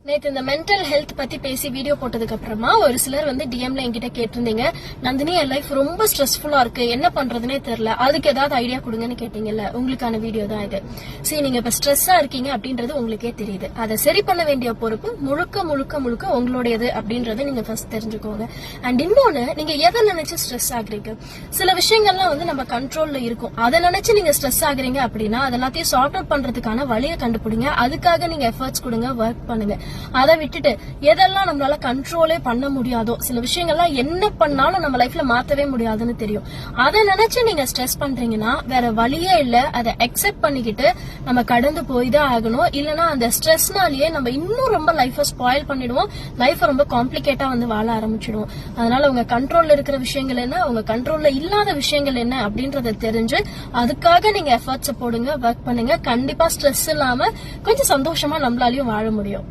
நேத்து இந்த mental health பத்தி பேசி வீடியோ போட்டதுக்கு அப்புறமா ஒரு சிலர் வந்து டிஎம்ல என்கிட்ட கேட்டிருந்தீங்க, நந்தினி என் லைஃப் ரொம்ப ஸ்ட்ரெஸ்ஃபுல்லா இருக்கு, என்ன பண்றதுனே தெரியல, அதுக்கு ஏதாவது ஐடியா கொடுங்கன்னு கேட்டீங்கல்ல, உங்களுக்கான வீடியோ தான் இது. சரி, நீங்க இப்ப ஸ்ட்ரெஸ்ஸா இருக்கீங்க அப்படின்றது உங்களுக்கே தெரியுது. அதை சரி பண்ண வேண்டிய பொறுப்பு முழுக்க முழுக்க முழுக்க உங்களுடையது அப்படின்றத நீங்க ஃபர்ஸ்ட் தெரிஞ்சுக்கோங்க. அண்ட் இன்னொன்னு, நீங்க எதை நினைச்சு ஸ்ட்ரெஸ் ஆகுறீங்க? சில விஷயங்கள்லாம் வந்து நம்ம கண்ட்ரோல்ல இருக்கும். அதை நினைச்சு நீங்க ஸ்ட்ரெஸ் ஆகுறீங்க அப்படின்னா அதெல்லாத்தையும் சார்ட் அவுட் பண்றதுக்கான வழியை கண்டுபிடிங்க. அதுக்காக நீங்க எஃபர்ட்ஸ் கொடுங்க, ஒர்க் பண்ணுங்க. அதை விட்டுட்டு எதெல்லாம் நம்மளால கண்ட்ரோலே பண்ண முடியாதோ, சில விஷயங்கள்லாம் என்ன பண்ணாலும் நம்ம லைஃப்ல மாத்தவே முடியாதுன்னு தெரியும், அதை நினைச்சு நீங்க ஸ்ட்ரெஸ் பண்றீங்கன்னா வேற வழியே இல்ல. அதை அக்செப்ட் பண்ணிக்கிட்டு நம்ம கடந்து போய் தான் ஆகணும். இல்லைன்னா அந்த ஸ்ட்ரெஸ்னாலேயே நம்ம இன்னும் ரொம்ப லைஃபை ஸ்பாயில் பண்ணிடுவோம், லைஃபை ரொம்ப காம்ப்ளிகேட்டா வந்து வாழ ஆரம்பிச்சிடுவோம். அதனால உங்க கண்ட்ரோல்ல இருக்கிற விஷயங்கள் என்ன, உங்க கண்ட்ரோல்ல இல்லாத விஷயங்கள் என்ன அப்படின்றத தெரிஞ்சு அதுக்காக நீங்க எஃபர்ட்ஸ் போடுங்க, ஒர்க் பண்ணுங்க. கண்டிப்பா ஸ்ட்ரெஸ் இல்லாம கொஞ்சம் சந்தோஷமா நம்மளாலையும் வாழ முடியும்.